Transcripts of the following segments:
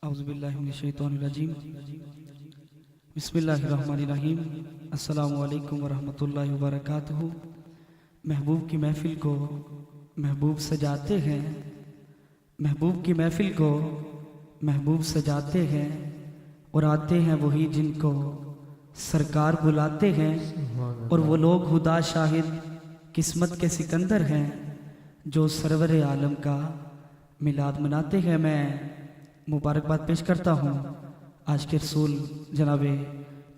औज़ुबिल्लाहिमिनश्शैतानिर्रजीम बिस्मिल्लाहिर्रहमानिर्रहीम अस्सलामु अलैकुम वरहमतुल्लाहि वबरकातुहू। महबूब की महफ़िल को महबूब सजाते हैं, महबूब की महफ़िल को महबूब सजाते हैं और आते हैं वही जिनको सरकार बुलाते हैं। और वो लोग खुदा शाहिद किस्मत के सिकंदर हैं जो सरवर आलम का मिलाद मनाते हैं। मैं मुबारकबाद पेश करता हूँ आज के रसूल जनाबे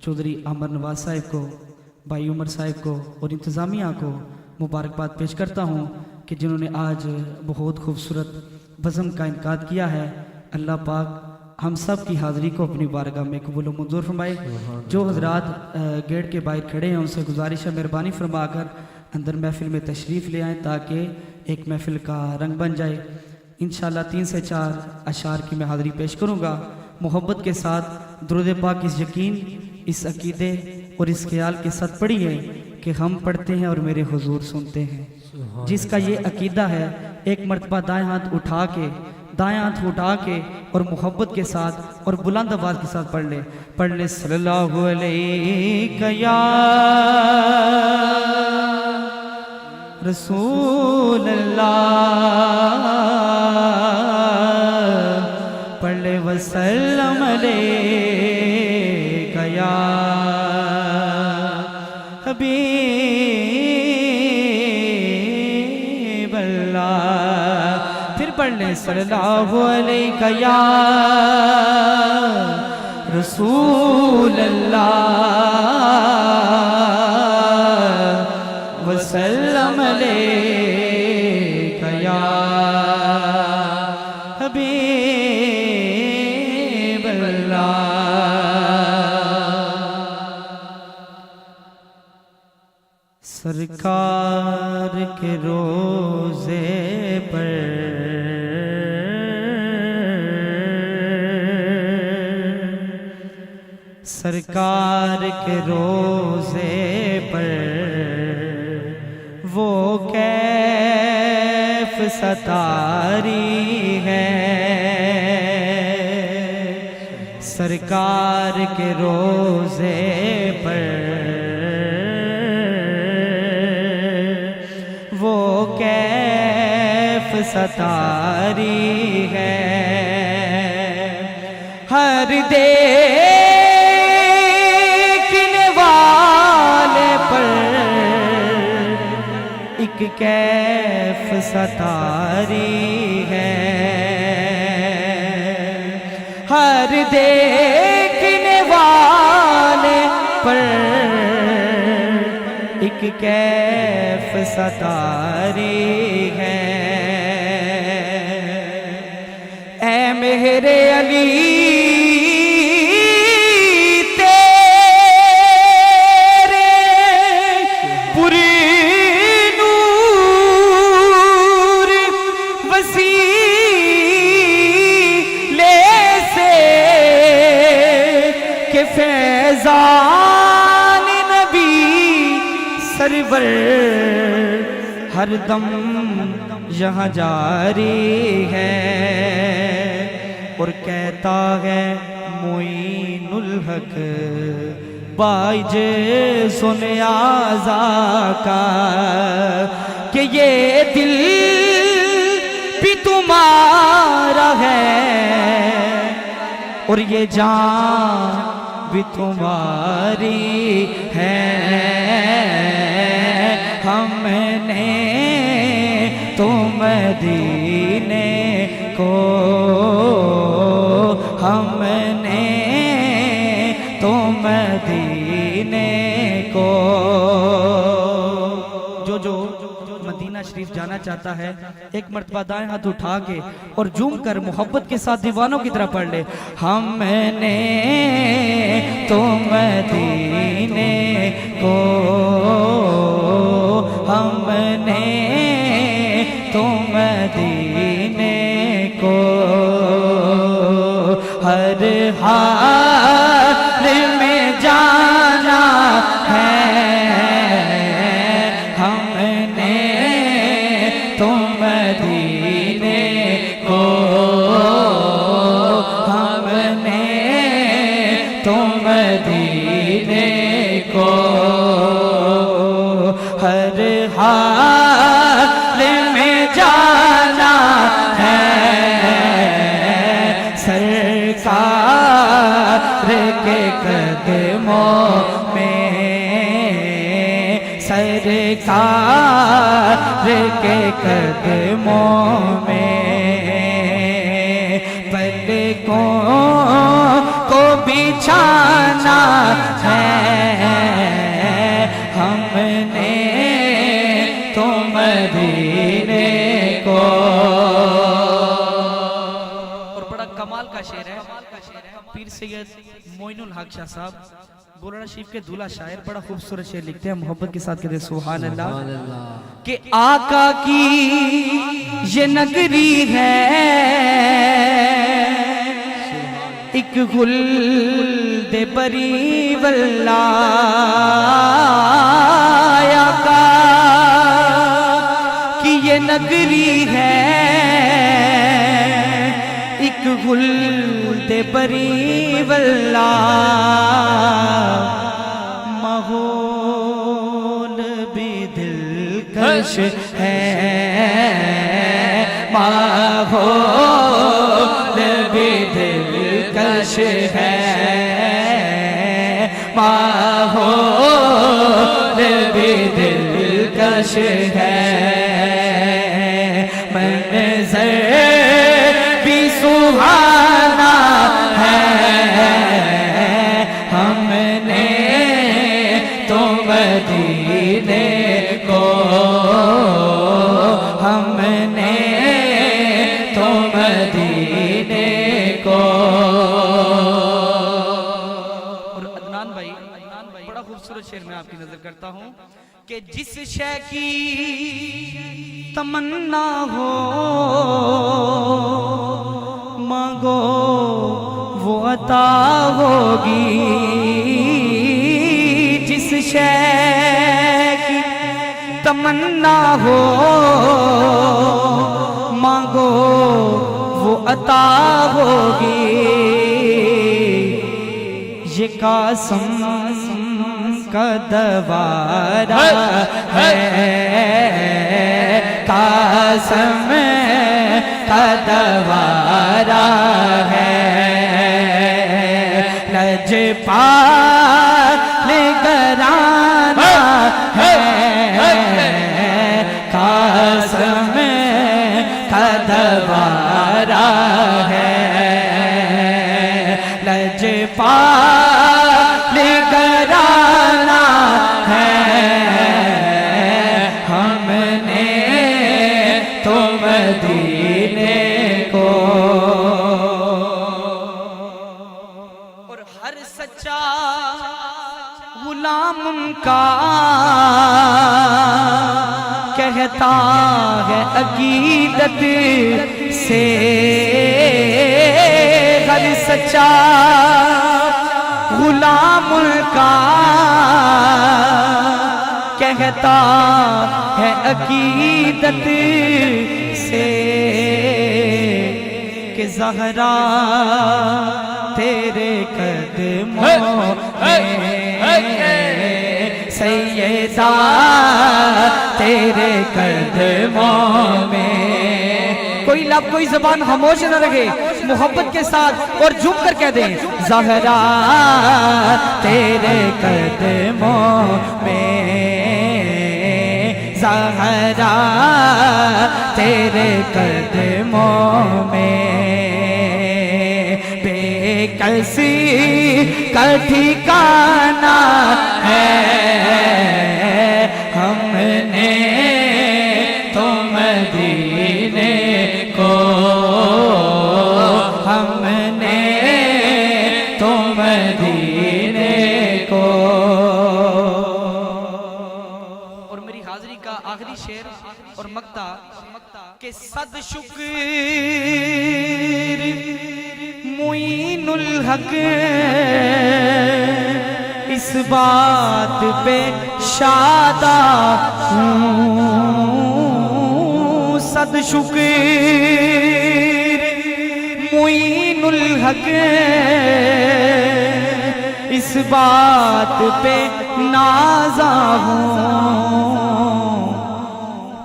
चौधरी अमर नवाज साहिब को, भाई उमर साहिब को और इंतज़ामिया को मुबारकबाद पेश करता हूँ कि जिन्होंने आज बहुत खूबसूरत बज़म का इनकाद किया है। अल्लाह पाक हम सब की हाज़िरी को अपनी बारगाह में कबूल मंजूर फरमाए। जो हज़रात गेट के बाहर खड़े हैं उनसे गुजारिश है मेहरबानी फरमाकर अंदर महफ़िल में तशरीफ़ ले आएँ ताकि एक महफ़िल का रंग बन जाए। इंशाअल्लाह 3 से 4 अशार की मैं हाज़िरी पेश करूँगा। मोहब्बत के साथ दुरूद पाक इस यकीन, इस अकीदे और इस ख्याल के साथ पढ़ी है कि हम पढ़ते हैं और मेरे हुजूर सुनते हैं। जिसका ये अकीदा है एक मर्तबा दाएं हाथ उठा के और मोहब्बत के साथ और बुलंद आवाज़ के साथ पढ़ ले सल्लल्लाहु अलैहि या रसूल अल्लाह, पढ़ ले वसल्लम अलैका या हबीब अल्लाह। फिर पढ़ ले सल्लल्लाहु अलैका या रसूल अल्लाह वसल्लम अलैका या हबीब अल्लाह। सरकार के रोज़े पर सरकार के रोज़े पर वो कैफ सतारी है। सरकार के रोज़े पर वो कैफ सतारी है। हर देखने वाले पर एक कैफ सतारी है। हर देखने वाले पर एक कैफ सतारी है। ऐ मेरे अली फैज़ान नबी सरवर हरदम यहाँ जारी है। और कहता है मोइनुल हक बाइज सुने आज़ा का कि ये दिल भी तुम्हारा है और ये जान भी तुम्हारी है। हमने तो मदीने को, हमने तो मदीने को। जो मदीना शरीफ जाना चाहता है एक मर्तबा दाएं हाथ उठा के और झूम कर मोहब्बत के साथ दीवानों की तरह पढ़ ले। हमने तो मदीने को, हमने तो मदीने को हर हाल में जाना है। हमने तो मदीने को, हम मदीने को, हर हाल में जाना है सरकार के कदमों में, सरकार के कदमों में। पलकों को बिछाना है हमने तो मदीने को। और बड़ा कमाल का शेर है, पीर सैयद मोइनुल हक शाह साहब बोलाना शरीफ के दूल्हा शायर बड़ा खूबसूरत शेर लिखते हैं, मोहब्बत के साथ कहते हैं सुभान अल्लाह कि आका की ये नगरी है एक गुल्दे बरी वल्ला, आका की ये नगरी है एक गुल्दे बरी वल्ला, माहौल भी दिलकश है, माहौल भी दिलकश है, माहौल भी दिलकश है, मंज़र भी सुहाना है हमने तो मदीने को, हमने तो मदीने को। और अदनान भाई बड़ा खूबसूरत शेर में आपकी नजर करता हूं कि जिस शय की तमन्ना हो मांगो वो अता होगी, जिस शय की तमन्ना हो मांगो वो अता होगी, ये कासम का दवारा है, कासम का दवारा है, लजपाल घराना है, कासम का दवारा है, लजपाल घराना है हमने तो मदीने को। और हर सच्चा गुलाम उनका कहता है अकीदत से, हर सच्चा गुलाम उनका कहता है अकीदत से कि ज़हरा तेरे कदमों में, सैयदा तेरे कदमों में। कोई लब कोई जबान खामोश न रखे, मोहब्बत के साथ और झुक कर कह दें ज़हरा तेरे कदमों में, ज़हरा तेरे कदमों में, बेकसी का ठिकाना है हमने तो मदीने को, हमने तो मदीने को। और मेरी हाजिरी का आखिरी शेर और मक्ता के सद शुक्र मोइनुल हक इस बात पे शादा हूँ, सद शुक्र मोइनुल हक इस बात पे नाज़ा हूँ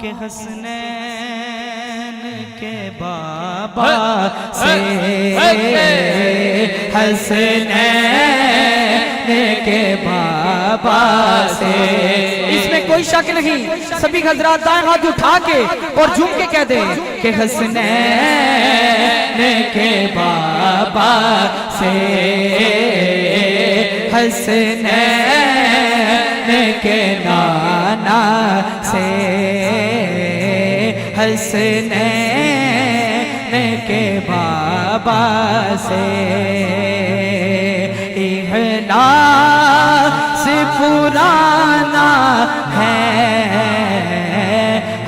कि हसनैन के बाबा से, हसनैन के बाबा से। इसमें कोई शक नहीं, सभी हजरात दाएं हाथ उठा के और झूम के कह दें कि हसनैन के बाबा से, हसनैन के नाना से, हसनैन के बाबा से। इखलास पुराना है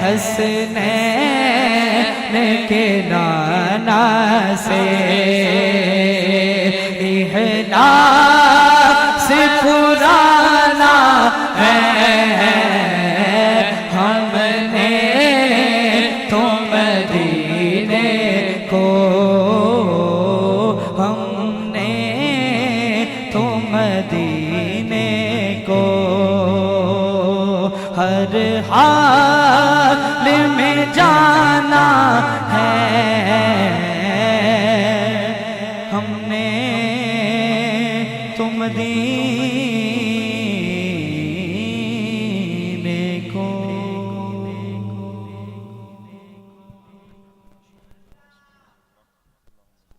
हसनैन के नाना से, इखलास पुराना है हमने तो मदीने को, हमने तो मदीने को हर हाल में जाना है, हमने तो मदीने